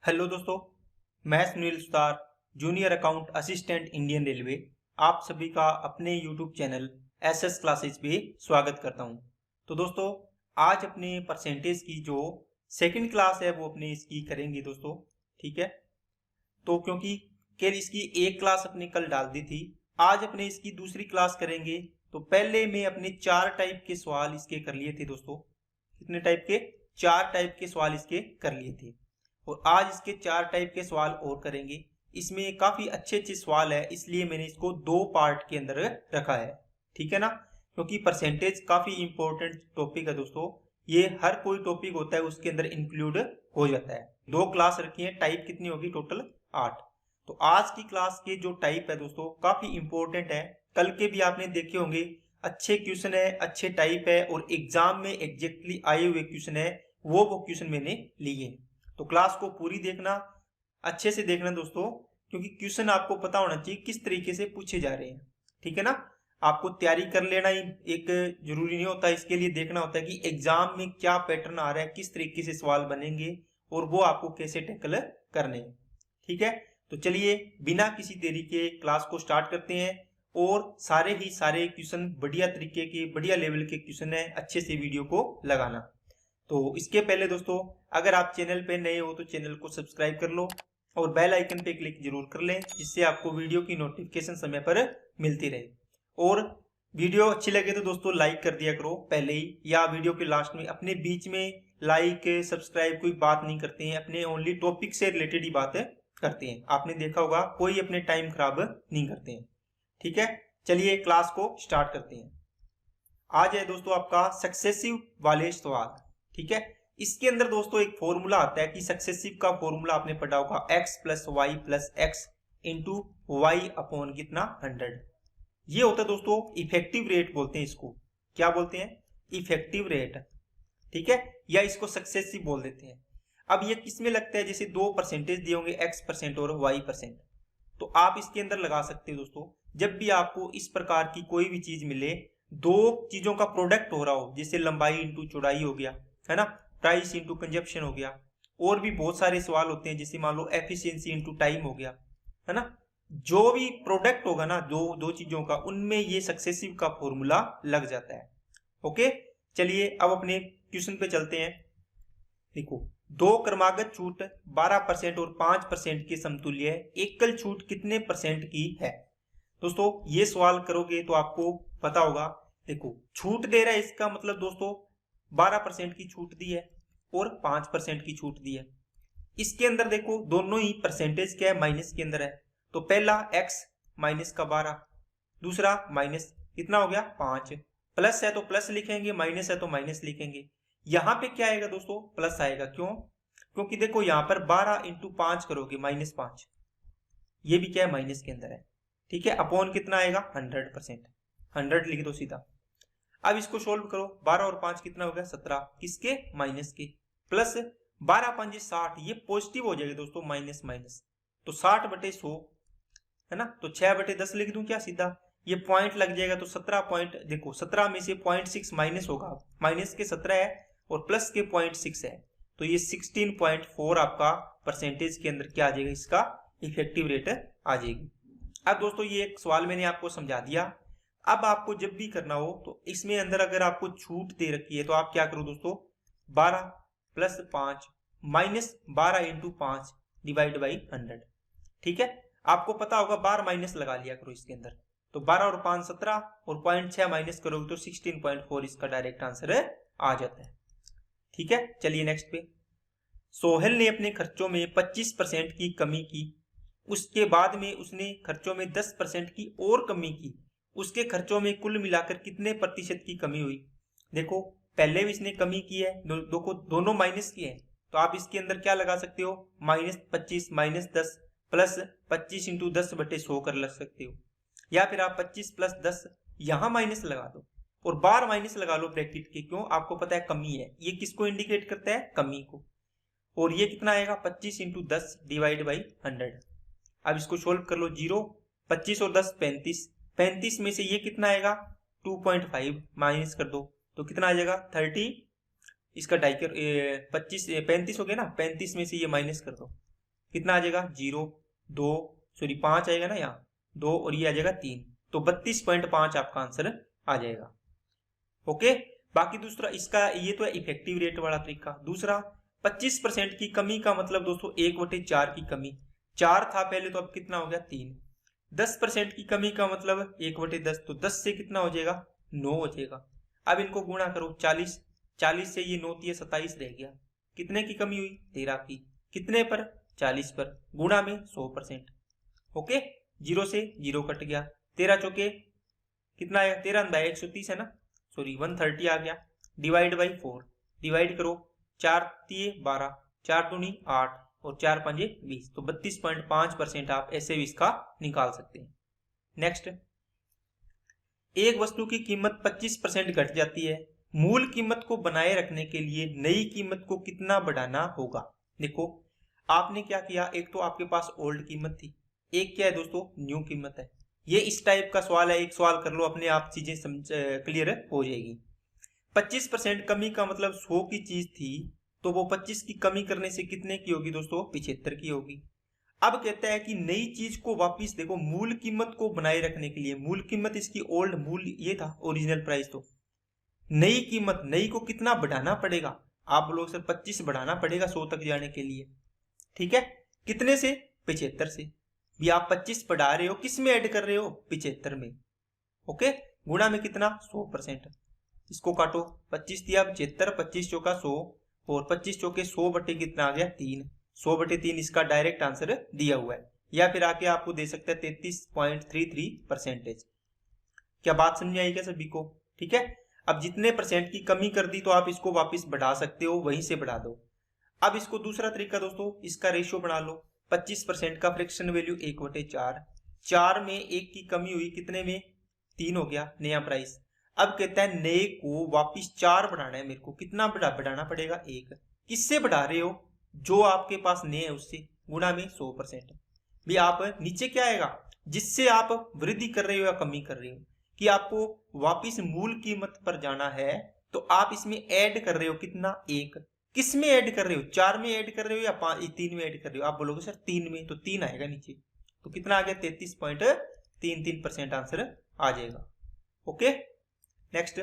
Hello दोस्तों, मैं Sunil Sutar, junior account assistant Indian railway, आप सभी का अपने यूट्यूब चैनल एसएस क्लासेस पे स्वागत करता हूं। तो दोस्तों, आज अपने परसेंटेज की जो सेकंड क्लास है वो अपने इसकी करेंगे दोस्तों। ठीक है, तो क्योंकि कल इसकी एक क्लास अपने कल डाल दी थी, आज अपने इसकी दूसरी क्लास करेंगे। तो पहले में अपने 4 टाइप के सवाल इसके कर लिए थे दोस्तों। कितने टाइप के? 4 टाइप के सवाल इसके कर लिए थे और आज इसके 4 टाइप के सवाल और करेंगे। इसमें काफी अच्छे अच्छे सवाल है, इसलिए मैंने इसको 2 पार्ट के अंदर रखा है। ठीक है ना, क्योंकि परसेंटेज काफी इंपॉर्टेंट टॉपिक है दोस्तों। ये हर कोई टॉपिक होता है उसके अंदर इंक्लूड हो जाता है। 2 क्लास रखी है, टाइप कितनी होगी? टोटल 8। तो आज की क्लास के जो टाइप है दोस्तों काफी इंपॉर्टेंट है। कल के भी आपने देखे होंगे, अच्छे क्वेश्चन है, अच्छे टाइप है और एग्जाम में एग्जैक्टली आए हुए क्वेश्चन है, वो क्वेश्चन मैंने लिए। तो क्लास को पूरी देखना, अच्छे से देखना दोस्तों, क्योंकि क्वेश्चन आपको पता होना चाहिए किस तरीके से पूछे जा रहे हैं। ठीक है ना, आपको तैयारी कर लेना ही एक जरूरी नहीं होता, इसके लिए देखना होता है कि एग्जाम में क्या पैटर्न आ रहा है, किस तरीके से सवाल बनेंगे और वो आपको कैसे टैकल करने हैं। ठीक है, तो चलिए बिना किसी देरी के क्लास को स्टार्ट करते हैं और सारे क्वेश्चन बढ़िया तरीके के, बढ़िया लेवल के क्वेश्चन है, अच्छे से वीडियो को लगाना। तो इसके पहले दोस्तों, अगर आप चैनल पे नए हो तो चैनल को सब्सक्राइब कर लो और बेल आइकन पे क्लिक जरूर कर लें, जिससे आपको वीडियो की नोटिफिकेशन समय पर मिलती रहे। और वीडियो अच्छी लगे तो दोस्तों लाइक कर दिया करो पहले ही, या वीडियो के लास्ट में। अपने बीच में लाइक सब्सक्राइब कोई बात नहीं करते हैं, अपने ओनली टॉपिक से रिलेटेड ही बात करते हैं। आपने देखा होगा कोई अपने टाइम खराब नहीं करते हैं। ठीक है, चलिए क्लास को स्टार्ट करते हैं। आज है दोस्तों आपका सक्सेसिव वाले सवाल। ठीक है, इसके अंदर दोस्तों एक फॉर्मूला आता है कि सक्सेसिव का फॉर्मूला आपने पढ़ा होगा, x plus y plus x into y upon कितना 100। ये होता है दोस्तों इफेक्टिव रेट, बोलते हैं इसको। क्या बोलते हैं? Effective rate. ठीक है, या इसको सक्सेसिव बोल देते हैं। अब ये किसमें लगता है? जैसे 2 परसेंटेज दिए होंगे, x% और y%, तो आप इसके अंदर लगा सकते हो दोस्तों। जब भी आपको इस प्रकार की कोई भी चीज मिले, 2 चीजों का प्रोडक्ट हो रहा हो, जैसे लंबाई इंटू चौड़ाई हो गया, है ना, प्राइस इंटू कंजप्शन हो गया, और भी बहुत सारे सवाल होते हैं, जैसे मान लो एफिशिएंसी इंटू टाइम हो गया, है ना। जो भी प्रोडक्ट होगा ना दो चीजों का, उनमें ये सक्सेसिव का फॉर्मूला लग जाता है। ओके, चलिए अब अपने क्वेश्चन पे चलते हैं। देखो, 2 क्रमागत छूट 12% और 5% के समतुल्य है, एकल छूट कितने परसेंट की है? दोस्तों ये सवाल करोगे तो आपको पता होगा। देखो, छूट दे रहा है, इसका मतलब दोस्तों 12% की छूट दी है और 5% की छूट दी है। इसके अंदर देखो दोनों ही परसेंटेज क्या है? माइनस के अंदर है। तो पहला x माइनस का 12, दूसरा माइनस कितना हो गया? 5। प्लस है तो प्लस लिखेंगे, माइनस है तो माइनस लिखेंगे। यहां पे क्या आएगा दोस्तों? प्लस आएगा। क्यों? क्योंकि देखो यहां पर 12 इंटू 5 करोगे, -5, ये भी क्या है? माइनस के अंदर है। ठीक है, अपॉन कितना आएगा? 100%। 100 लिख दो सीधा। अब इसको सोल्व करो, 12 और 5 कितना हो गया? 17। किसके? माइनस के। प्लस 12 5 60, ये पॉजिटिव हो जाएगा दोस्तों, माइनस माइनस, तो 60/100, है ना। तो 6/10 लिख दूं क्या सीधा? ये पॉइंट लग जाएगा तो 17 पॉइंट, देखो 17 में से 0.6 माइनस होगा, माइनस के 17 है और प्लस के 0.6 है, तो ये 16.4 आपका परसेंटेज के अंदर क्या आ जाएगा? इसका इफेक्टिव रेट आ जाएगी। अब दोस्तों ये एक सवाल मैंने आपको समझा दिया। अब आपको जब भी करना हो तो इसमें अंदर अगर आपको छूट दे रखी है तो आप क्या करो दोस्तों, 12 plus 5 minus 12 into 5 divide by 100। ठीक है, आपको पता होगा बार माइनस लगा लिया करो इसके अंदर। तो 12 और 5 17 और 0.6 माइनस करोगे तो 16.4 इसका डायरेक्ट आंसर आ जाता है। ठीक है, चलिए नेक्स्ट पे। सोहेल ने अपने खर्चों में 25% की कमी की, उसके बाद में उसने खर्चों में 10% की और कमी की, उसके खर्चों में कुल मिलाकर कितने प्रतिशत की कमी हुई? देखो पहले भी इसने कमी की है, दोनों माइनस की है, तो आप इसके अंदर क्या लगा सकते हो? -25 -10 प्लस 25 इंटू 10/100 कर लग सकते हो, या फिर आप 25 प्लस 10 यहां माइनस लगा दो और बार माइनस लगा लो ब्रैकेट के। क्यों? आपको पता है कमी है, ये किसको इंडिकेट करता है? कमी को। और ये कितना आएगा? 25 इंटू 10 डिवाइड बाई 100। अब इसको सोल्व कर लो। 0, 25 और 10 35, 35 में से ये कितना आएगा? 2.5 माइनस कर दो तो कितना आ जाएगा? 30। इसका 25 35 हो गया ना, 35 में से ये माइनस कर दो कितना आ जाएगा 0 2 सॉरी 5 आएगा ना, यहाँ 2 और ये आ जाएगा 3, तो 32.5 आपका आंसर आ जाएगा। ओके, बाकी दूसरा इसका ये तो है इफेक्टिव रेट वाला तरीका। दूसरा 25% की कमी का मतलब दोस्तों 1/4 की कमी, 4 था पहले तो अब कितना हो गया 3। 10% की कमी का मतलब 1/10, तो 10 से कितना हो जाएगा 9 हो जाएगा। अब इनको गुणा करो 40, 40 से ये 9 3 27 रह गया, कितने की कमी हुई 13 की, कितने पर 40 पर, गुणा में 100%। ओके, 0 से 0 कट गया, 13 चौके कितना आया 13 130 है ना, सॉरी 130 आ गया, डिवाइड बाई 4, डिवाइड करो 4 3 12, 4 दूनी 8 और 4 5 20, तो 32.5% आप ऐसे भी इसका निकाल सकते हैं। नेक्स्ट, एक वस्तु की कीमत 25% घट जाती है, मूल कीमत को बनाए रखने के लिए नई कीमत को कितना बढ़ाना होगा। देखो आपने क्या किया, एक तो आपके पास ओल्ड कीमत थी, एक क्या है दोस्तों न्यू कीमत है। ये इस टाइप का सवाल है, एक सवाल कर लो अपने आप चीजें समझ क्लियर हो जाएगी। 25% कमी का मतलब 100 की चीज थी, तो वो 25 की कमी करने से कितने की होगी दोस्तों 75 की होगी। अब कहता है कि नई चीज को वापिस देखो, मूल कीमत को बनाए रखने के लिए, मूल कीमत इसकी ओल्ड मूल्य ये था ओरिजिनल प्राइस, तो नई कीमत, नई को कितना बढ़ाना पड़ेगा, आप बोलोगे सर 25 बढ़ाना पड़ेगा 100 तक जाने के लिए, ठीक है, कितने से 75 से, भी आप 25 बढ़ा रहे हो, किस में ऐड कर रहे हो 75 में। ओके, गुणा में कितना 100%, इसको काटो 25 दिया 75, 25 चौका 100 और 25 चौके 100 बटे कितना आ गया 3, 100 बटे 3 इसका डायरेक्ट आंसर दिया हुआ है, या फिर आके आपको दे सकता है 33.33%। क्या बात समझ आई क्या सभी को, ठीक है। अब जितने परसेंट की कमी कर दी तो आप इसको वापस बढ़ा सकते हो, वहीं से बढ़ा दो। अब इसको दूसरा तरीका दोस्तों, इसका रेशियो बना लो, 25% का फ्रैक्शन वैल्यू 1/4, 4 में 1 की कमी हुई, कितने में 3 हो गया नया प्राइस। अब कहता है नए को वापिस 4 बढ़ाना है मेरे को, कितना बढ़ाना पड़ेगा 1, किससे बढ़ा रहे हो जो आपके पास नए है उससे, गुणा में 100%। भी आप नीचे क्या आएगा, जिससे आप वृद्धि कर रहे हो या कमी कर रहे हो, कि आपको वापिस मूल कीमत पर जाना है, तो आप इसमें ऐड कर रहे हो कितना 1, किस में ऐड कर रहे हो 4 में ऐड कर रहे हो या 3 में ऐड कर रहे हो, आप बोलोगे सर 3 में, तो 3 आएगा नीचे, तो कितना आ गया 33.33% आंसर आ जाएगा। ओके, नेक्स्ट,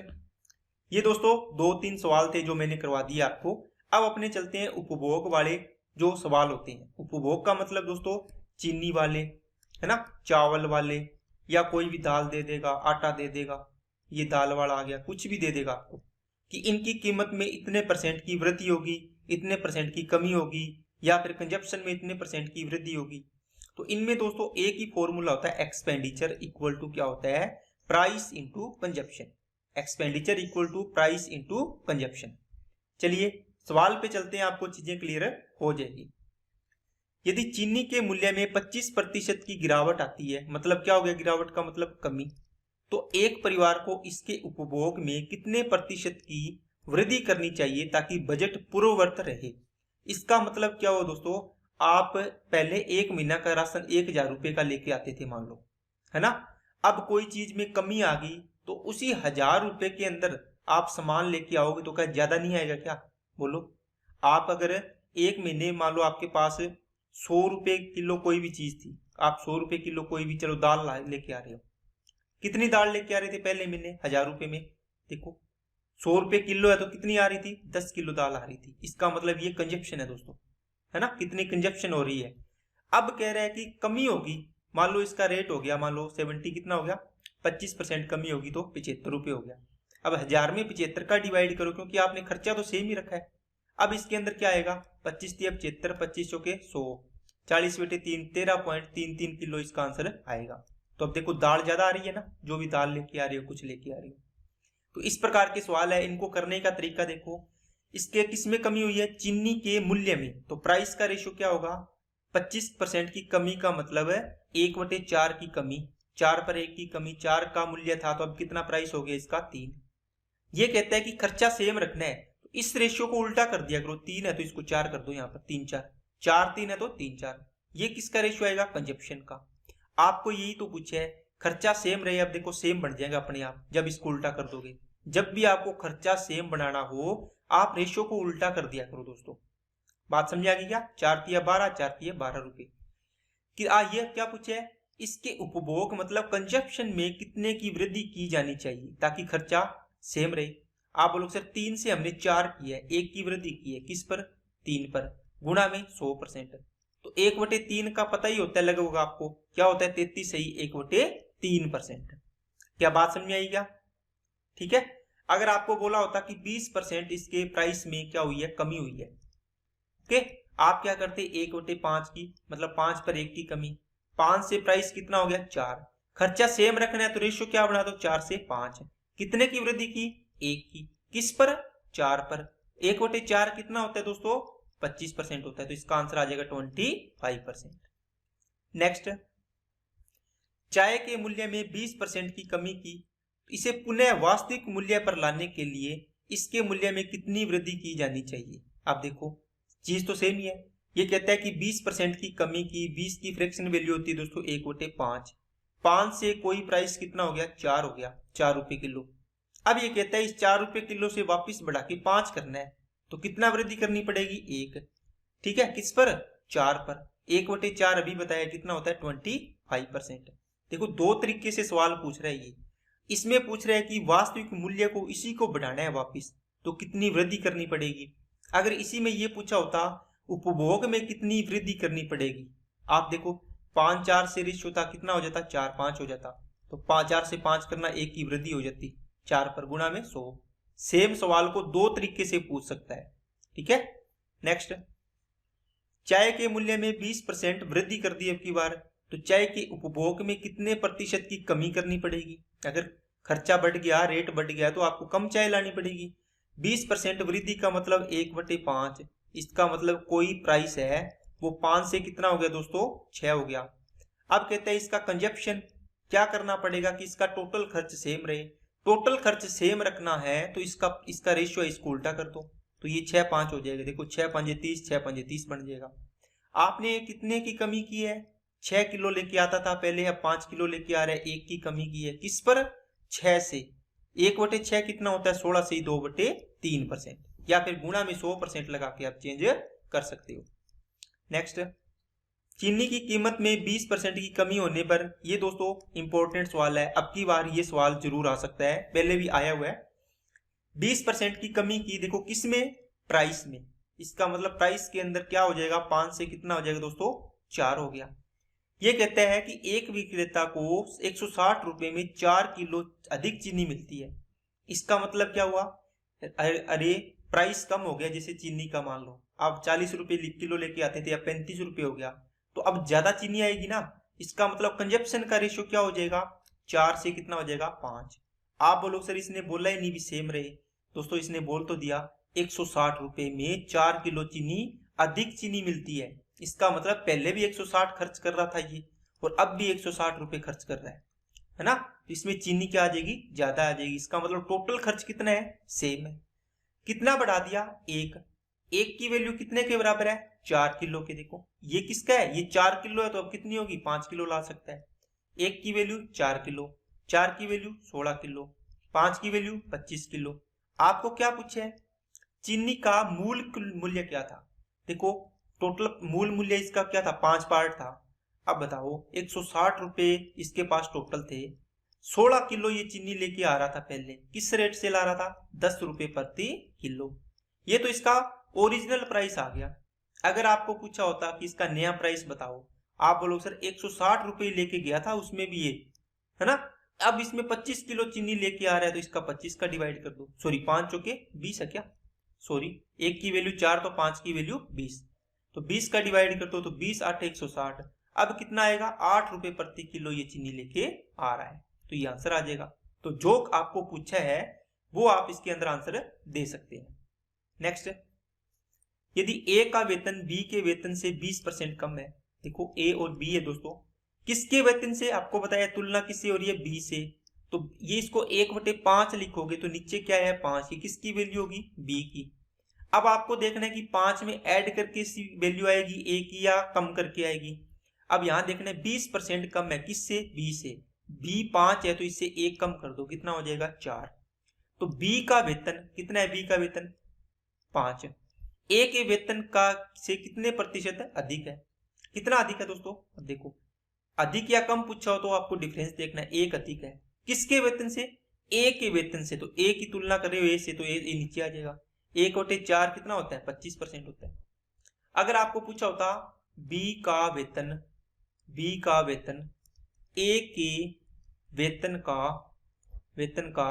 ये दोस्तों 2-3 सवाल थे जो मैंने करवा दिए आपको। अब अपने चलते हैं उपभोग वाले जो सवाल होते हैं। उपभोग का मतलब दोस्तों चीनी वाले, है ना, चावल वाले, या कोई भी दाल दे देगा, आटा दे देगा, ये दाल वाला आ गया, कुछ भी दे देगा आपको कि इनकी कीमत में इतने परसेंट की वृद्धि होगी, इतने परसेंट की कमी होगी, या फिर कंजप्शन में इतने परसेंट की वृद्धि होगी। तो इनमें दोस्तों एक ही फॉर्मूला होता है, एक्सपेंडिचर इक्वल टू क्या होता है, price into consumption. Expenditure equal to price into consumption. चलिए सवाल पे चलते हैं, आपको चीजें क्लियर हो जाएगी। यदि चीनी के मूल्य में 25% की गिरावट आती है, मतलब क्या हो गया गिरावट का मतलब कमी, तो एक परिवार को इसके उपभोग में कितने प्रतिशत की वृद्धि करनी चाहिए ताकि बजट पूर्ववत रहे। इसका मतलब क्या हो दोस्तों, आप पहले 1 महीना का राशन 1000 रुपए का लेके आते थे मान लो, है ना, अब कोई चीज में कमी आ गई तो उसी 1000 रुपए के अंदर आप सामान लेके आओगे तो क्या ज्यादा नहीं आएगा क्या, बोलो। आप अगर 1 महीने मान लो आपके पास 100 रुपए किलो कोई भी चीज थी, आप 100 रुपए किलो कोई भी चलो दाल लेके आ रहे हो, कितनी दाल लेके आ रहे थे पहले महीने 1000 रुपए में, देखो 100 रुपए किलो है तो कितनी आ रही थी 10 किलो दाल आ रही थी। इसका मतलब ये कंजप्शन है दोस्तों, है ना, कितनी कंजप्शन हो रही है। अब कह रहा है कि कमी होगी, मान लो इसका रेट हो गया मान लो 70, कितना हो गया 25% कमी होगी तो 75 रुपए हो गया। अब 1000 में 75 का डिवाइड करो, क्योंकि आपने खर्चा तो सेम ही रखा है। अब इसके अंदर क्या आएगा 25 दिया 75, 25 चौके 100, 40/3 13.33 किलो इसका आंसर आएगा। तो अब देखो दाल ज्यादा आ रही है ना, जो भी दाल लेके आ रही हो कुछ लेके आ रही हो, तो इस प्रकार के सवाल है। इनको करने का तरीका देखो, इसके किसमें कमी हुई है, चीनी के मूल्य में, तो प्राइस का रेशियो क्या होगा 25% की कमी का मतलब है 1/4 की कमी, 4 पर 1 की कमी, 4 का मूल्य था तो अब कितना प्राइस हो गया इसका 3। ये कहता है कि खर्चा सेम रखना है, तो इस रेशियो को उल्टा कर दिया करो, 3 है तो इसको 4 कर दो, यहाँ पर 3 4, 4 3 है तो 3 4, ये किसका रेशियो आएगा कंजप्शन का। आपको यही तो पूछा है, खर्चा सेम रहे, अब देखो सेम बन जाएगा अपने आप जब इसको उल्टा कर दोगे। जब भी आपको खर्चा सेम बनाना हो आप रेशियो को उल्टा कर दिया करो दोस्तों। बात समझ आ गई क्या? 4×12, 4×12 रुपए कि ये क्या पूछा है, इसके उपभोग मतलब कंजप्शन में कितने की वृद्धि की जानी चाहिए ताकि खर्चा सेम रहे। आप बोलो सर 3 से हमने 4 किया है, 1 की वृद्धि की है, किस पर? 3 पर, गुणा में 100%। तो 1/3 का पता ही होता है लगभग आपको, क्या होता है? 33 सही 1/3%। क्या बात समझ में आई क्या? ठीक है। अगर आपको बोला होता कि 20% इसके प्राइस में क्या हुई है? कमी हुई है। ओके, आप क्या करते? 1/5 की मतलब 5 पर 1 की कमी, 5 से प्राइस कितना हो गया? 4। खर्चा सेम रखना है तो रेशियो क्या बना दो? 4 से 5। कितने की वृद्धि की? 1 की। किस पर? 4 पर। 1/4 कितना होता है दोस्तों? 25% होता है, तो इसका आंसर आ जाएगा 25%। नेक्स्ट, चाय के मूल्य में 20% की कमी की, इसे पुनः वास्तविक मूल्य पर लाने के लिए इसके मूल्य में कितनी वृद्धि की जानी चाहिए? आप देखो चीज तो सेम ही है। ये कहता है कि 20% की कमी की, 20 की फ्रैक्शन वैल्यू होती है दोस्तों 1/5। 5 से कोई प्राइस कितना हो गया? 4 हो गया, 4 रुपए किलो। अब ये कहता है इस 4 रुपए किलो से वापिस बढ़ा के 5 करना है, तो कितना वृद्धि करनी पड़ेगी? 1। ठीक है, किस पर? 4 पर। 1/4 अभी बताया कितना होता है? 25%। देखो दो तरीके से सवाल पूछ रहा है ये। इसमें पूछ रहा है कि वास्तविक मूल्य को इसी को बढ़ाना है वापिस, तो कितनी वृद्धि करनी पड़ेगी। अगर इसी में ये पूछा होता उपभोग में कितनी वृद्धि करनी पड़ेगी, आप देखो 5/4 से रेशियो था, कितना हो जाता? 4/5 हो जाता। तो 4 से 5 करना, 1 की वृद्धि हो जाती, 4 पर, गुणा में 100। सेम सवाल को दो तरीके से पूछ सकता है। ठीक है। नेक्स्ट, चाय के मूल्य में 20% वृद्धि कर दी अब की बार, तो चाय के उपभोग में कितने प्रतिशत की कमी करनी पड़ेगी? अगर खर्चा बढ़ गया, रेट बढ़ गया, तो आपको कम चाय लानी पड़ेगी। 20% वृद्धि का मतलब 1/5। इसका मतलब कोई प्राइस है वो 5 से कितना हो गया दोस्तों? 6 हो गया। अब कहते हैं इसका कंजप्शन क्या करना पड़ेगा कि इसका टोटल खर्च सेम रहे। टोटल खर्च सेम रखना है तो इसका रेशियो इसको उल्टा कर दो, तो ये 6/5 हो जाएगा। देखो 6×5 30, 6×5 30 बन जाएगा। आपने कितने की कमी की है? 6 किलो लेके आता था पहले, अब 5 किलो लेके आ रहा है, 1 की कमी की है। किस पर? 6 से। 1/6 कितना होता है? 16 से 2/3%, या फिर गुणा में 100% लगा के आप चेंज कर सकते हो। नेक्स्ट, चीनी की कीमत में 20% की कमी होने पर, ये दोस्तों इंपॉर्टेंट सवाल है, अब की बार ये सवाल जरूर आ सकता है, पहले भी आया हुआ है। 20% की कमी की, देखो किसमें? प्राइस में। इसका मतलब प्राइस के अंदर क्या हो जाएगा? 5 से कितना हो जाएगा दोस्तों? 4 हो गया। ये कहता है कि एक विक्रेता को 160 रुपए में 4 किलो अधिक चीनी मिलती है। इसका मतलब क्या हुआ? अरे प्राइस कम हो गया, जैसे चीनी का मान लो आप 40 रुपए किलो लेके आते थे, अब 35 रुपए हो गया, तो अब ज्यादा चीनी आएगी ना। इसका मतलब कंजप्शन का रेशियो क्या हो जाएगा? 4 से कितना हो जाएगा? 5। आप बोलो सर इसने बोला ही नहीं भी सेम रहे। दोस्तों इसने बोल तो दिया 160 रुपए में 4 किलो चीनी अधिक चीनी मिलती है। इसका मतलब पहले भी 160 खर्च कर रहा था ये, और अब भी 160 रुपए खर्च कर रहा है ना। तो इसमें चीनी क्या आ जाएगी? ज्यादा आ जाएगी। इसका मतलब टोटल खर्च कितना है? सेम है। कितना बढ़ा दिया? 1। 1 की वैल्यू कितने के बराबर है? 4 किलो के। देखो ये किसका है? ये 4 किलो है, तो अब कितनी होगी? 5 किलो ला सकता है। 1 की वैल्यू 4 किलो, 4 की वैल्यू 16 किलो, 5 की वैल्यू 25 किलो। आपको क्या पूछा है? चीनी का मूल मूल्य क्या था? देखो टोटल मूल मूल्य इसका क्या था? 5 पार्ट था। अब बताओ 160 रुपए इसके पास टोटल थे, 16 किलो ये चीनी लेके आ रहा था पहले, किस रेट से ला रहा था? 10 रुपए प्रति किलो। ये तो इसका ओरिजिनल प्राइस आ गया। अगर आपको पूछा होता कि इसका नया प्राइस बताओ, आप बोलो सर 160 रुपए लेके गया था, उसमें भी ये है ना, अब इसमें 25 किलो चीनी लेके आ रहा है, तो इसका 25 का डिवाइड कर दो। सॉरी 5 चौके 20 है क्या? सॉरी 1 की वैल्यू 4, तो 5 की वैल्यू 20, तो 20 का डिवाइड कर दो, तो 20 8 160। अब कितना आएगा? 8 रुपए प्रति किलो ये चीनी लेके आ रहा है, तो ये आंसर आ जाएगा। तो जो आपको पूछा है वो आप इसके अंदर आंसर दे सकते हैं। नेक्स्ट, यदि ए का वेतन बी के वेतन से 20% कम है, देखो ए और बी है दोस्तों, किसके वेतन से? आपको बताया तुलना किससे हो रही है? बी से। तो ये इसको 1/5 लिखोगे तो नीचे क्या है? 5। ये किसकी वैल्यू होगी? बी की। अब आपको देखना है कि 5 में ऐड करके वैल्यू आएगी ए की या कम करके आएगी। अब यहां देखना है 20% कम है, किससे? बी से। बी 5 है तो इससे 1 कम कर दो, कितना हो जाएगा? 4। तो बी का वेतन कितना है? बी का वेतन 5। ए के वेतन का से कितने प्रतिशत अधिक है। कितना अधिक है दोस्तों, देखो अधिक या कम पूछा हो तो आपको डिफरेंस देखना है। एक अधिक है किसके वेतन से, ए के वेतन से, तो ए की तुलना कर रहे हो ए से, तो ए नीचे आ जाएगा। 1/4 कितना होता है, 25% होता है। अगर आपको पूछा होता बी का वेतन ए के वेतन का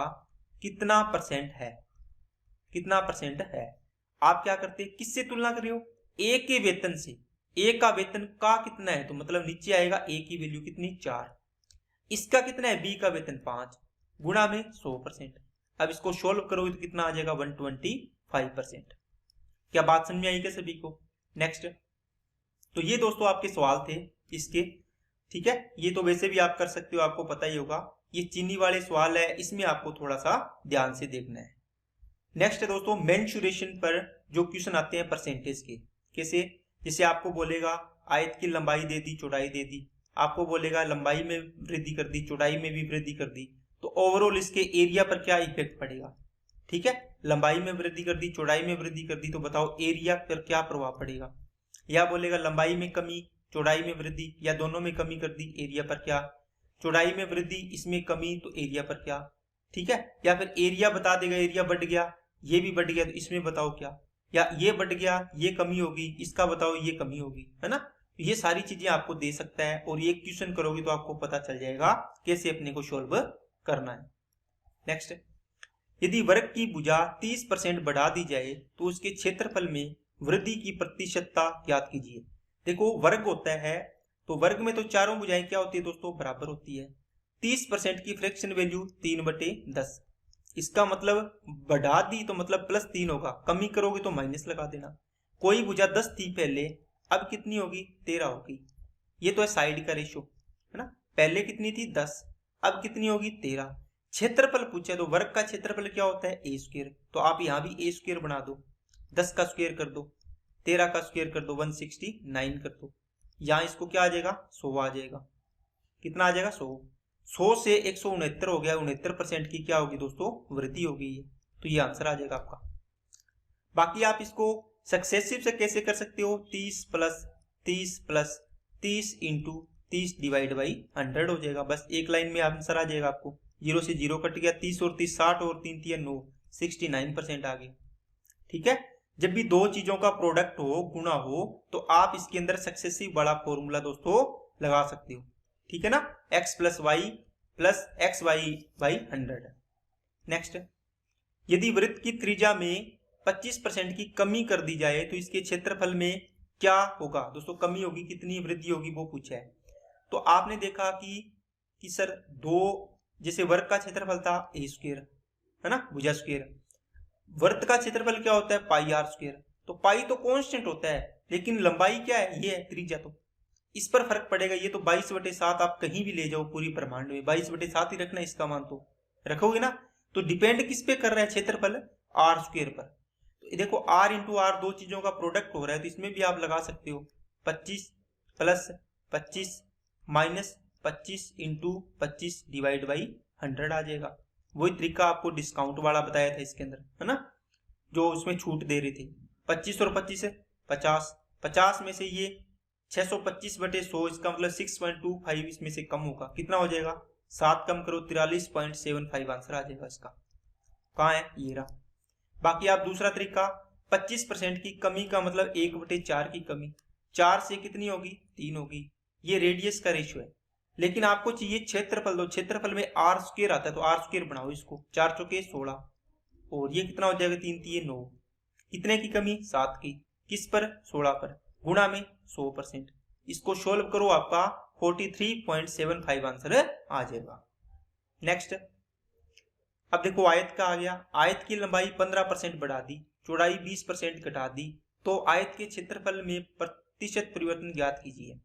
कितना परसेंट है, आप क्या करते, किससे तुलना कर रहे हो, ए के वेतन से। ए का वेतन का कितना है, तो मतलब नीचे आएगा ए की वैल्यू कितनी 4, इसका कितना है बी का वेतन 5, गुणा में 100%। अब इसको सोल्व करोगे तो कितना आ जाएगा 125%। क्या बात समझ में आई क्या सभी को। नेक्स्ट, तो ये दोस्तों आपके सवाल थे इसके, ठीक है। ये तो वैसे भी आप कर सकते हो, आपको पता ही होगा। ये चीनी वाले सवाल है, इसमें आपको थोड़ा सा ध्यान से देखना है। नेक्स्ट है दोस्तों मेंसुरेशन पर जो क्वेश्चन आते हैं परसेंटेज के, कैसे, जैसे आपको बोलेगा आयत की लंबाई दे दी, चौड़ाई दे दी, आपको बोलेगा लंबाई में वृद्धि कर दी, चौड़ाई में भी वृद्धि कर दी, तो ओवरऑल इसके एरिया पर क्या इफेक्ट पड़ेगा। ठीक है, लंबाई में वृद्धि कर दी, चौड़ाई में वृद्धि कर दी, तो बताओ एरिया पर क्या प्रभाव पड़ेगा। या बोलेगा लंबाई में कमी, चौड़ाई में वृद्धि, या दोनों में कमी कर दी, एरिया पर क्या, चौड़ाई में वृद्धि, इसमें कमी, तो एरिया पर क्या। ठीक है, या फिर एरिया बता देगा, एरिया बढ़ गया, ये भी बढ़ गया, तो इसमें बताओ क्या, या ये बढ़ गया, ये कमी होगी, इसका बताओ ये कमी होगी, है ना। ये सारी चीजें आपको दे सकता है, और ये क्वेश्चन करोगे तो आपको पता चल जाएगा कैसे अपने को सोल्व करना है। नेक्स्ट, यदि वर्ग की भुजा 30% बढ़ा दी जाए तो उसके क्षेत्रफल में वृद्धि की प्रतिशतता ज्ञात कीजिए। देखो वर्ग होता है, तो वर्ग में तो चारों भुजाएं क्या होती है दोस्तों, बराबर होती है। 30% की फ्रैक्शन वैल्यू 3/10, इसका मतलब बढ़ा दी तो मतलब +3 होगा, कमी करोगे तो माइनस लगा देना। कोई भुजा 10 थी पहले, अब कितनी होगी 13 होगी। ये तो है साइड का रेशो, है ना। पहले कितनी थी 10, अब कितनी होगी 13। क्षेत्रफल पूछा तो वर्ग का क्षेत्रफल क्या होता है a², तो आप यहाँ भी a² बना दो, 10 का स्क्वायर कर दो, 13 का स्क्वायर कर दो, 169 कर दो। यहाँ इसको क्या आ जाएगा 100 आ जाएगा। कितना आ जाएगा 100 से 169 हो गया, 69% की क्या होगी दोस्तों वृद्धि होगी, तो ये आंसर आ जाएगा आपका। बाकी आप इसको सक्सेसिव से कैसे कर सकते हो, 30 plus 30 plus 30 into 30 divide by 100 हो जाएगा, बस एक लाइन में आंसर आ जाएगा आपको। 0 से 0 कट गया, 30 और 30 60 और 3 3 9, 69% आ गया। ठीक है, जब भी दो चीजों का प्रोडक्ट हो, गुणा हो, तो आप इसके अंदर सक्सेसिव वाला फॉर्मूला दोस्तों लगा सकते हो। ठीक है ना, x plus y plus x y by 100। Next, यदि वृत्त की त्रिज्या में 25% की कमी कर दी जाए तो इसके क्षेत्रफल में क्या होगा। दोस्तों कमी होगी, कितनी वृद्धि होगी वो पूछा है। तो आपने देखा कि सर दो, जैसे वर्ग का क्षेत्रफल था a², है ना, भुजा स्क्वायर। वर्त का क्षेत्रफल क्या होता है πr², तो पाई तो कांस्टेंट होता है, लेकिन लंबाई क्या है, ये है त्रिज्या, तो इस पर फर्क पड़ेगा। ये तो 22/7 आप कहीं भी ले जाओ पूरी ब्रह्मांड में 22/7 ही रखना, इसका मान तो रखोगे ना। तो डिपेंड किस पे कर रहा है क्षेत्रफल, r² पर। तो देखो r इंटू आर दो चीजों का प्रोडक्ट हो रहा है, तो इसमें भी आप लगा सकते हो 25 plus 25 minus 25 into 25 divide by 100 आ जाएगा। वही तरीका आपको डिस्काउंट वाला बताया था इसके अंदर, है ना, जो उसमें छूट दे रही थी। 25 और 25 है 50, 50 में से ये 625/100, इसका मतलब 6.25 इसमें से कम होगा, कितना हो जाएगा 7 कम करो 43.75 आंसर आ जाएगा इसका। कहाँ है, ये रहा। बाकी आप दूसरा तरीका, 25% की कमी का मतलब 1/4 की कमी, 4 से कितनी होगी 3 होगी, ये रेडियस का रेशियो है। लेकिन आपको चाहिए क्षेत्रफल, दो क्षेत्रफल में r² आता है, तो r² बनाओ इसको, 4 चौके 16, और ये कितना हो जाएगा 3 3 9, कितने की कमी 7 की, किस पर 16 पर, गुणा में 100%। इसको सोल्व करो, आपका 43.75 आंसर आ जाएगा। नेक्स्ट, अब देखो आयत का आ गया। आयत की लंबाई 15% बढ़ा दी, चौड़ाई 20% घटा दी, तो आयत के क्षेत्रफल में प्रतिशत परिवर्तन ज्ञात कीजिए।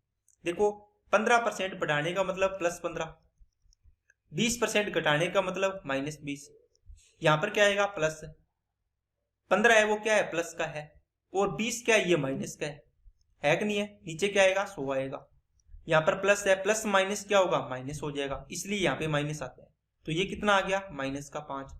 देखो 15% बढ़ाने का मतलब +15, 20% घटाने का मतलब -20। यहां पर क्या आएगा प्लस, 15 है वो क्या है प्लस का है, और 20 क्या है ये माइनस का है कि नहीं है। नीचे क्या आएगा 100 आएगा, यहाँ पर प्लस है, प्लस माइनस क्या होगा माइनस हो जाएगा, इसलिए यहाँ पे माइनस आता है। तो ये कितना आ गया -5।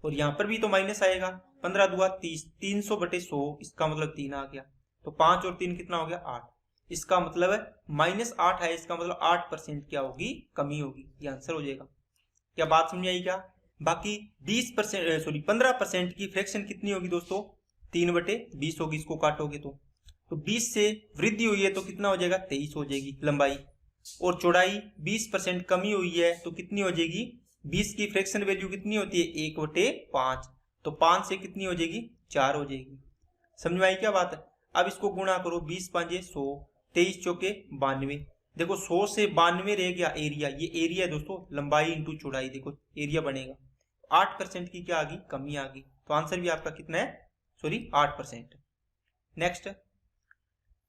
और यहाँ पर भी तो माइनस आएगा। 15 दुआ 30, 300/100, इसका मतलब 3 आ गया। तो 5 और 3 कितना हो गया 8। इसका मतलब है -8 है, इसका मतलब 8% क्या होगी, कमी होगी। ये आंसर हो जाएगा। क्या बात समझ आई क्या? बाकी 15% की फ्रैक्शन कितनी होगी दोस्तों, 3/20 होगी। इसको काटोगे तो 20 से वृद्धि हुई है तो कितना हो जाएगा, 23 हो जाएगी लंबाई। और चौड़ाई 20% कमी हुई है तो कितनी हो जाएगी, 20 की फ्रैक्शन वैल्यू कितनी होती है, 1/5। तो 5 से कितनी हो जाएगी, 4 हो जाएगी। समझ में आई क्या बात है? अब इसको गुणा करो, 20 5 100, 23 चौके 92। देखो 100 से 92 रह गया एरिया। ये एरिया है दोस्तों, लंबाई इंटू चौड़ाई, देखो एरिया बनेगा। 8% की क्या आ गई, कमी आ गई। तो आंसर भी आपका कितना है, सॉरी 8%। नेक्स्ट,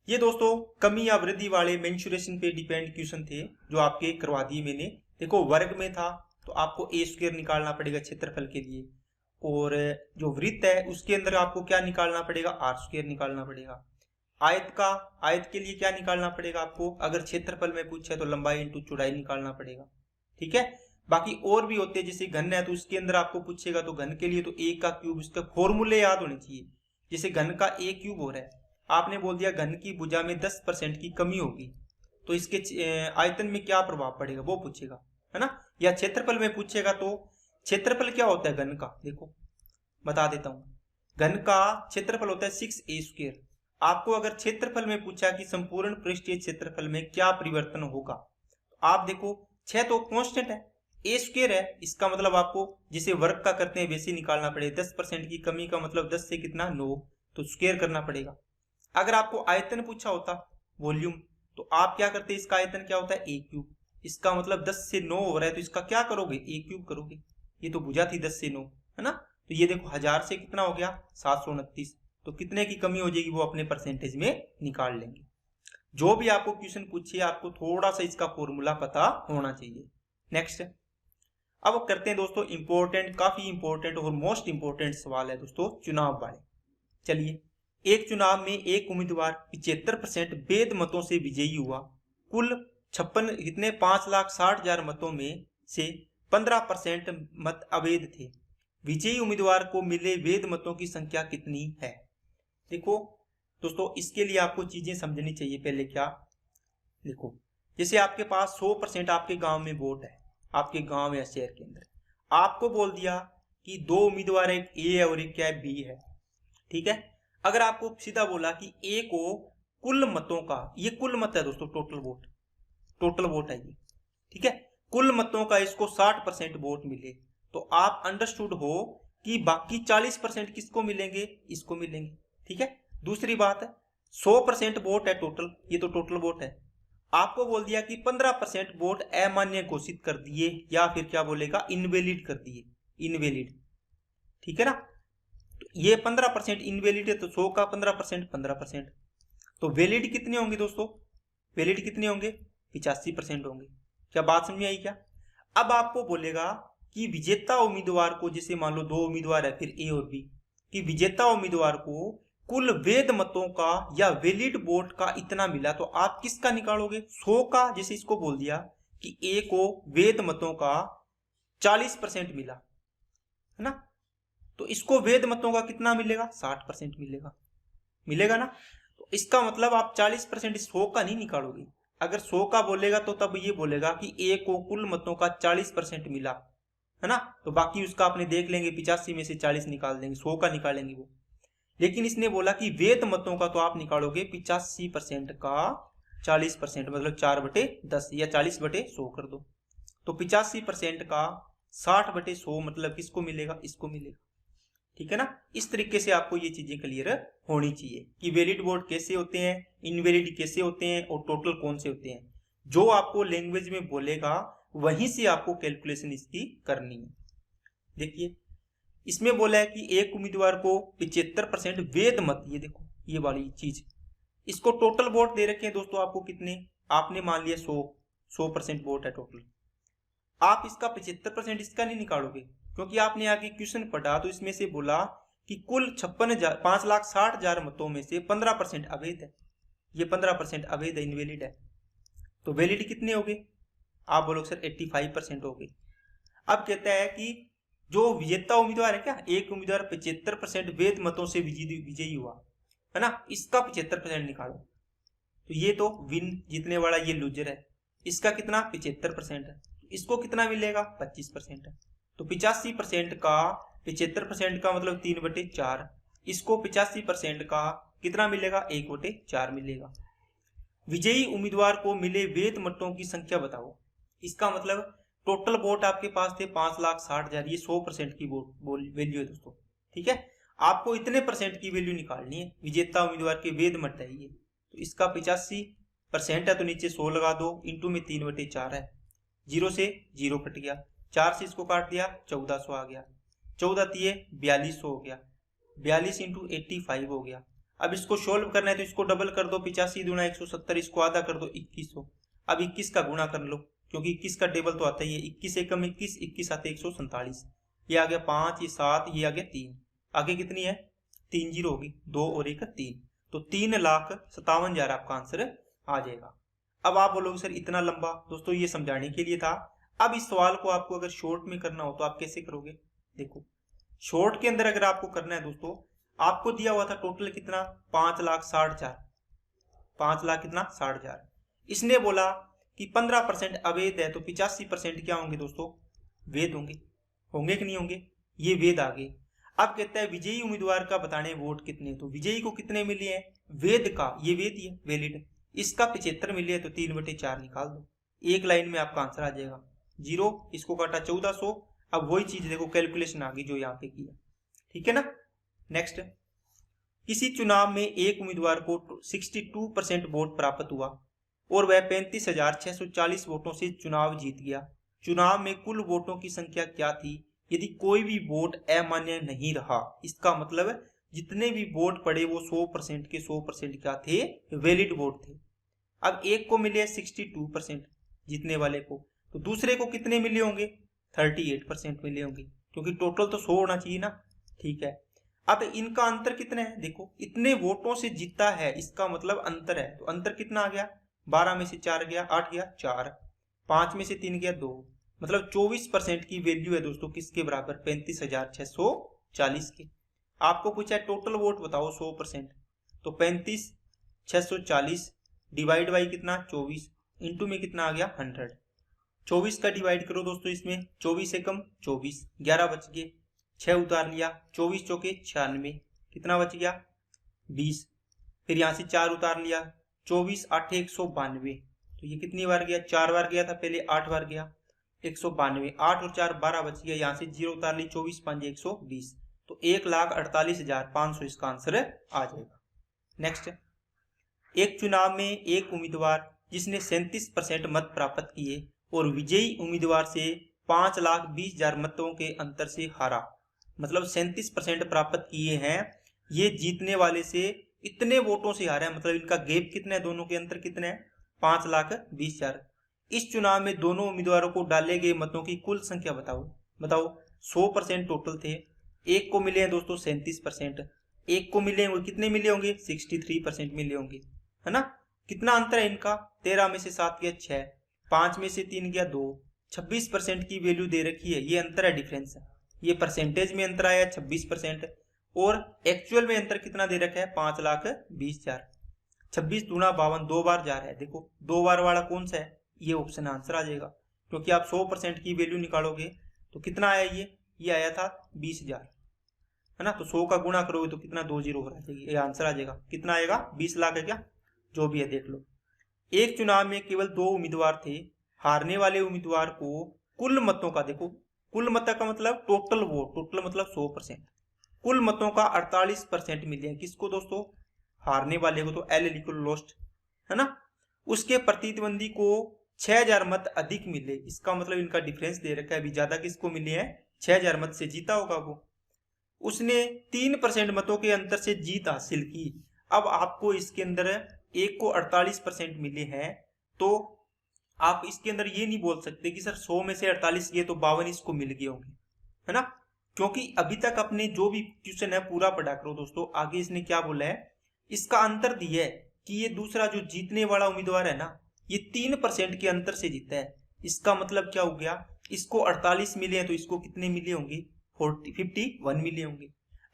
ये दोस्तों कमी या वृद्धि वाले मेंसुरेशन पे डिपेंड क्वेश्चन थे जो आपके करवा दिए मैंने। देखो वर्ग में था तो आपको a² निकालना पड़ेगा क्षेत्रफल के लिए, और जो वृत्त है उसके अंदर आपको क्या निकालना पड़ेगा, r² निकालना पड़ेगा। आयत के लिए क्या निकालना पड़ेगा आपको, अगर क्षेत्रफल में पूछे तो लंबाई इंटू चौड़ाई निकालना पड़ेगा। ठीक है, बाकी और भी होते हैं, जैसे घन है तो उसके अंदर आपको पूछेगा तो घन के लिए तो a का क्यूब, इसका फॉर्मूले याद होने चाहिए। जैसे घन का a³ हो रहा है, आपने बोल दिया घन की भुजा में 10% की कमी होगी तो इसके आयतन में क्या प्रभाव पड़ेगा वो पूछेगा, है ना। या क्षेत्रफल में पूछेगा तो क्षेत्रफल क्या होता है घन का, देखो बता देता हूं। घन का क्षेत्रफल होता है 6a²। आपको अगर क्षेत्रफल में पूछा कि संपूर्ण पृष्ठीय क्षेत्रफल में क्या परिवर्तन होगा, आप देखो 6 तो कांस्टेंट है, a² है, इसका मतलब आपको जिसे वर्ग का करते हैं वैसे निकालना पड़ेगा। 10% की कमी का मतलब 10 से कितना 9, तो स्क्वायर करना पड़ेगा। अगर आपको आयतन पूछा होता, वॉल्यूम, तो आप क्या करते, इसका आयतन क्या होता है a³। इसका मतलब 10 से 9 हो रहा है तो इसका क्या करोगे, a³ करोगे। ये तो भुजा थी 10 से 9, है ना। तो ये देखो 1000 से कितना हो गया 729, तो कितने की कमी हो जाएगी वो अपने परसेंटेज में निकाल लेंगे। जो भी आपको क्वेश्चन पूछिए आपको थोड़ा सा इसका फॉर्मूला पता होना चाहिए। नेक्स्ट, अब करते हैं दोस्तों इंपॉर्टेंट, काफी इंपॉर्टेंट और मोस्ट इंपॉर्टेंट सवाल है दोस्तों चुनाव वाले। चलिए, एक चुनाव में एक उम्मीदवार 75% वैध मतों से विजयी हुआ। कुल 56 कितने 5,60,000 मतों में से 15% मत अवैध थे। विजयी उम्मीदवार को मिले वैध मतों की संख्या कितनी है। देखो दोस्तों, इसके लिए आपको चीजें समझनी चाहिए। पहले क्या, देखो जैसे आपके पास 100% आपके गांव में वोट है, आपके गांव या शहर के अंदर आपको बोल दिया कि 2 उम्मीदवार, एक ए है और एक क्या है, बी है। ठीक है, अगर आपको सीधा बोला कि ए को कुल मतों का, ये कुल मत है दोस्तों, टोटल वोट है ये, ठीक है, कुल मतों का इसको 60% वोट मिले, तो आप अंडरस्टूड हो कि बाकी 40% किसको मिलेंगे, इसको मिलेंगे। ठीक है, दूसरी बात है 100% वोट है टोटल, ये तो टोटल वोट है। आपको बोल दिया कि 15% वोट अमान्य घोषित कर दिए, या फिर क्या बोलेगा, इनवैलिड कर दिए, इनवैलिड। ठीक है ना, ये 15% इनवैलिड है तो 100 का 15% 15%, तो वैलिड कितने होंगे दोस्तों, वैलिड कितने होंगे, 85% होंगे। क्या बात समझ में आई क्या? अब आपको बोलेगा कि विजेता उम्मीदवार को, जैसे मान लो 2 उम्मीदवार है फिर ए और बी, कि विजेता उम्मीदवार को कुल वैध मतों का या वैलिड वोट का इतना मिला, तो आप किसका निकालोगे, 100 का। जैसे इसको बोल दिया कि ए को वैध मतों का 40% मिला, है ना, तो इसको वैध मतों का कितना मिलेगा, 60% मिलेगा, मिलेगा ना। तो इसका मतलब आप 40% 100 का नहीं निकालोगे। अगर 100 का बोलेगा तो तब ये बोलेगा कि ए को कुल मतों का 40% मिला, है ना, तो बाकी उसका अपने देख लेंगे, 85 में से 40 निकाल देंगे, 100 का निकालेंगे वो। लेकिन इसने बोला कि वैध मतों का, तो आप निकालोगे 85% का 40%, मतलब 4/10 या 40/100 कर दो, तो 85% का 60/100 मतलब किसको मिलेगा, इसको मिलेगा। ठीक है ना, इस तरीके से आपको ये चीजें क्लियर होनी चाहिए कि वैलिड वोट कैसे होते हैं, इनवैलिड कैसे होते हैं और टोटल कौन से होते हैं। जो आपको लैंग्वेज में बोलेगा वहीं से आपको कैलकुलेशन इसकी करनी है। देखिए इसमें बोला है कि एक उम्मीदवार को 75% वैध मत, ये देखो ये वाली चीज, इसको टोटल वोट दे रखे हैं दोस्तों आपको कितने, आपने मान लिया 100% वोट है टोटल। आप इसका 75% इसका नहीं निकालोगे, क्योंकि आपने आगे क्वेश्चन पढ़ा तो इसमें से बोला कि कुल 5,60,000 मतों में से 15% अवैध है, ये 15% अवैध है, इनवैलिड है। तो वैलिड कितने हो गए, आप बोलोगे सर 85% हो गए। अब कहता है कि जो विजेता उम्मीदवार है क्या, एक उम्मीदवार 75% वेद मतों से विजयी हुआ है ना, इसका 75% निकालो। तो ये तो विन जीतने वाला, ये लूजर है, इसका कितना 75% है, इसको कितना मिलेगा 25% है। तो 85% का 75% का मतलब 3/4, इसको 85% का कितना मिलेगा 1/4 मिलेगा। विजयी उम्मीदवार को मिले वेद मतों की संख्या बताओ। इसका मतलब टोटल वोट आपके पास थे 5,60,000, ये 100% की वोट वैल्यू है दोस्तों, ठीक है। आपको इतने परसेंट की वैल्यू निकालनी है, विजेता उम्मीदवार के वेद मत है ये, तो इसका 85% है तो नीचे 100 लगा दो, इंटू में 3/4 है, 0 से 0 कट गया, 4 से इसको काट दिया 1400 आ गया, 14 दिए 4200 हो गया, 42 इंटू 85 हो गया। अब इसको सोल्व करना है तो इसको डबल कर दो, 85 दूना 170, इसको आधा कर दो 2100। अब 21 का गुणा कर लो, क्योंकि 21 का टेबल तो आता ही है, 21 एकम 21, 21 आते 147, ये आ गया 5, ये 7, ये आ गया 3, आगे कितनी है 3 जीरो होगी, 2 और 1 3, तो 3,57,000 आपका आंसर आ जाएगा। अब आप बोलोगे सर इतना लंबा, दोस्तों ये समझाने के लिए था। अब इस सवाल को आपको अगर शॉर्ट में करना हो तो आप कैसे करोगे, देखो शॉर्ट के अंदर अगर आपको करना है दोस्तों, आपको दिया हुआ था टोटल कितना 5,60,000, 5 लाख कितना 60,000, इसने बोला कि 15% अवैध है, तो 85% क्या होंगे दोस्तों वेद होंगे, होंगे कि नहीं होंगे, ये वेद आ गए। अब कहता है विजयी उम्मीदवार का बताने वोट कितने, तो विजयी को कितने मिले हैं वेद का, ये वेद ही है वैलिड, इसका 75 मिले है तो 3/4 निकाल दो, एक लाइन में आपका आंसर आ जाएगा 0, इसको काटा 1400। अब वही चीज देखो कैलकुलेशन आ गई जो यहाँ पे किया, ठीक है ना। नेक्स्ट, किसी चुनाव में एक उम्मीदवार को 62% वोट प्राप्त हुआ और वह 35,640 वोटों से चुनाव जीत गया। चुनाव में कुल वोटों की संख्या क्या थी यदि कोई भी वोट अमान्य नहीं रहा। इसका मतलब जितने भी वोट पड़े वो 100% के 100% क्या थे, वैलिड वोट थे। अब एक को मिले 62% जीतने वाले को, तो दूसरे को कितने मिले होंगे 38% मिले होंगे, क्योंकि टोटल तो 100 होना चाहिए ना, ठीक है। अब इनका अंतर कितना है, देखो इतने वोटों से जीता है, इसका मतलब अंतर है, तो अंतर कितना आ गया 12 में से 4 गया 8 गया 4, 5 में से 3 गया 2, मतलब 24% की वैल्यू है दोस्तों, किसके बराबर 35,640 के। आपको पूछा है टोटल वोट बताओ 100%, तो 35,640 डिवाइड बाई कितना 24, इंटू में कितना आ गया 100, 24 का डिवाइड करो दोस्तों इसमें, 24 एकम 24, 11 बच गए, 6 उतार लिया, 24 चौके 96, कितना बच गया 20, फिर यहाँ से 4 उतार लिया, 24 8 192, तो ये कितनी बार गया 4 बार गया था पहले, 8 बार गया 192, 8 और 4 12 बच गया, यहाँ से 0 उतार ली, 24 5 120, तो 1,48,500 इसका आंसर आ जाएगा। नेक्स्ट, एक चुनाव में एक उम्मीदवार जिसने 37% मत प्राप्त किए और विजयी उम्मीदवार से 5,20,000 मतों के अंतर से हारा, मतलब 37% प्राप्त किए हैं, ये जीतने वाले से इतने वोटों से हारा है, मतलब इनका गैप कितना है, दोनों के अंतर कितने हैं 5,20,000। इस चुनाव में दोनों उम्मीदवारों को डाले गए मतों की कुल संख्या बताओ। 100% टोटल थे, एक को मिले हैं दोस्तों 37%, एक को मिले हैं कितने मिले होंगे 63% मिले होंगे, है ना। कितना अंतर है इनका, 13 में से 7 गया 6, 5 में से 3 गया 2, 26% की वैल्यू दे रखी है, ये अंतर है डिफरेंस है, ये परसेंटेज में अंतर आया 26%, और एक्चुअल में अंतर कितना दे रखा है 5,20,000। 26 दूना 52, 2 बार जा रहा है, देखो 2 बार वाला कौन सा है, ये ऑप्शन आंसर आ जाएगा, क्योंकि आप 100% की वैल्यू निकालोगे तो कितना आया, ये आया था 20,000, है ना। तो 100 का गुणा करोगे तो कितना 2 जीरो हो जाएगी, ये आंसर आ जाएगा, कितना आएगा 20 लाख है क्या, जो भी है देख लो। एक चुनाव में केवल 2 उम्मीदवार थे, हारने वाले उम्मीदवार को कुल मतों का, देखो कुल मत का मतलब टोटल वोट, टोटल मतलब 100%, कुल मतों का 48% मिले हैं, किसको दोस्तों हारने वाले को, तो एल इक्वल लॉस्ट, है ना। उसके प्रतिद्वंदी को 6,000 मत अधिक मिले, इसका मतलब इनका डिफरेंस दे रखा है, अभी ज्यादा किसको मिले हैं 6,000 मत से जीता होगा वो, उसने 3% मतों के अंतर से जीत हासिल की। अब आपको इसके अंदर एक को 48% मिले हैं, तो आप इसके अंदर ये नहीं बोल सकते कि सर 100 में से 48 गए तो 52 इसको मिल गए होंगे, है ना, क्योंकि अभी तक अपने जो भी क्वेश्चन है पूरा पढ़ा करो दोस्तों। आगे इसने क्या बोला है, इसका अंतर दिया है कि ये दूसरा जो जीतने वाला उम्मीदवार है ना, ये 3% के अंतर से जीता है, इसका मतलब क्या हो गया, इसको 48 मिले हैं तो इसको कितने मिले होंगे 51 मिले होंगे।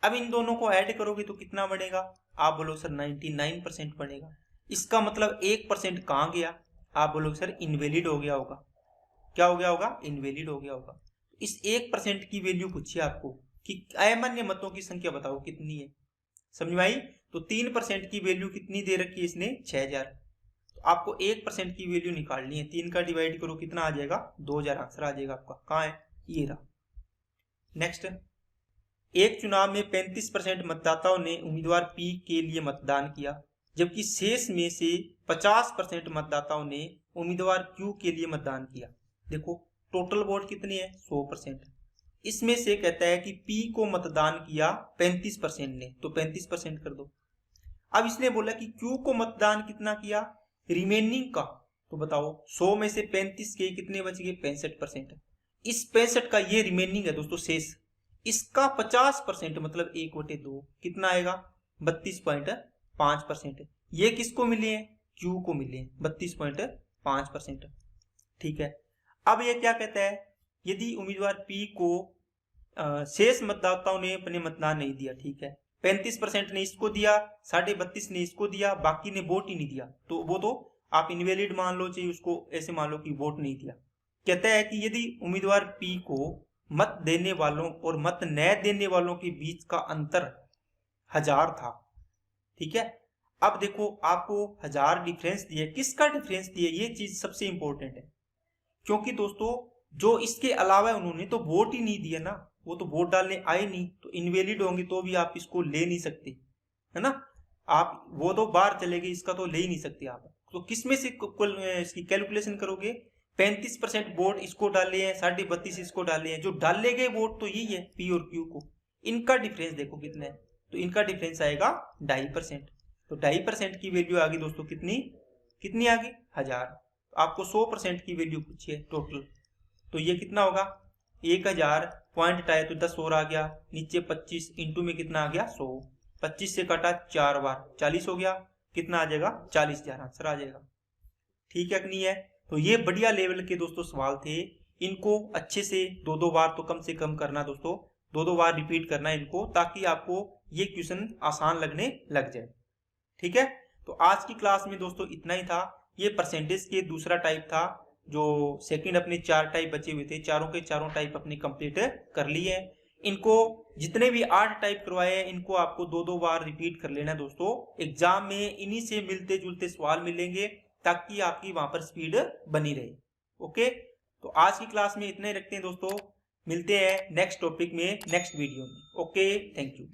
अब इन दोनों को ऐड करोगे तो कितना बढ़ेगा? आप बोलो सर 99% बढ़ेगा। इसका मतलब 1% कहाँ गया? आप बोलोगे सर इनवैलिड हो गया होगा। क्या हो गया होगा? इनवैलिड हो गया होगा। इस 1% की वैल्यू पूछिए आपको कि अमान्य मतों की संख्या बताओ कितनी है। समझ में आई? तो 3% की वैल्यू कितनी दे रखी है इसने? 6000। तो आपको 1% की वैल्यू निकालनी है। 3 का डिवाइड करो, कितना आ जाएगा? 2000 आंसर आ जाएगा आपका। कहाँ है? ये रहा। नेक्स्ट, एक चुनाव में 35% मतदाताओं ने उम्मीदवार पी के लिए मतदान किया, जबकि शेष में से 50% मतदाताओं ने उम्मीदवार क्यू के लिए मतदान किया। देखो टोटल वोट कितने हैं? 100%। इसमें से कहता है कि पी को मतदान किया 35% ने, तो 35% कर दो। अब इसने बोला कि क्यू को मतदान कितना किया? रिमेनिंग का। तो बताओ 100 में से 35 के कितने बच गए? 65%। इस 65 का ये रिमेनिंग है दोस्तों, शेष। इसका 50% मतलब 1/2 कितना आएगा? 32.5%। ये किसको मिले हैं? क्यू को मिले हैं 32.5%। ठीक है। अब ये क्या कहता है? यदि उम्मीदवार पी को शेष मतदाताओं ने अपने मतदान नहीं दिया, ठीक है, 35% ने इसको दिया, 32.5 ने इसको दिया, बाकी ने वोट ही नहीं दिया, तो वो तो आप इनवैलिड मान लो, चाहिए उसको ऐसे मान लो कि वोट नहीं दिया। कहता है कि यदि उम्मीदवार पी को मत देने वालों और मत न देने वालों के बीच का अंतर 1000 था, ठीक है। अब देखो आपको 1000 डिफरेंस दिए, किसका डिफरेंस दिए? ये चीज सबसे इंपॉर्टेंट है, क्योंकि दोस्तों जो इसके अलावा उन्होंने तो वोट ही नहीं दिया ना, वो तो वोट डालने आए नहीं, तो इनवैलिड होंगे तो भी आप इसको ले नहीं सकते, है ना। आप वो तो बाहर चले गए, इसका तो ले ही नहीं सकते आप। तो किसमें से इसकी कैलकुलेशन करोगे? 35% वोट इसको डाले हैं, 32.5 इसको डाले हैं, जो डाले गए वोट तो यही है पी और क्यू को। इनका डिफरेंस देखो कितना है, तो इनका डिफरेंस आएगा 2.5%। तो 2.5% की वैल्यू आ गई दोस्तों कितनी? कितनी आ गई? 1000। आपको 100% की वैल्यू पूछी है टोटल, तो ये कितना होगा? 1000 पॉइंट आए तो 10 और आ गया, नीचे 25 इंटू में कितना आ गया? 100। 25 से काटा 4 बार, 40 हो गया, कितना आ जाएगा? 40,000 आंसर आ जाएगा। ठीक है कि नहीं है? तो ये बढ़िया लेवल के दोस्तों सवाल थे। इनको अच्छे से 2-2 बार तो कम से कम करना दोस्तों, 2-2 बार रिपीट करना इनको, ताकि आपको ये क्वेश्चन आसान लगने लग जाए। ठीक है, तो आज की क्लास में दोस्तों इतना ही था। ये परसेंटेज के दूसरा टाइप था, जो सेकंड अपने 4 टाइप बचे हुए थे, चारों के चारों टाइप अपने कंप्लीट कर लिए हैं। इनको जितने भी 8 टाइप करवाए हैं, इनको आपको 2-2 बार रिपीट कर लेना दोस्तों। एग्जाम में इन्हीं से मिलते जुलते सवाल मिलेंगे, ताकि आपकी वहां पर स्पीड बनी रहे। ओके, तो आज की क्लास में इतना ही रखते हैं दोस्तों। मिलते हैं नेक्स्ट टॉपिक में, नेक्स्ट वीडियो में। Okay, thank you.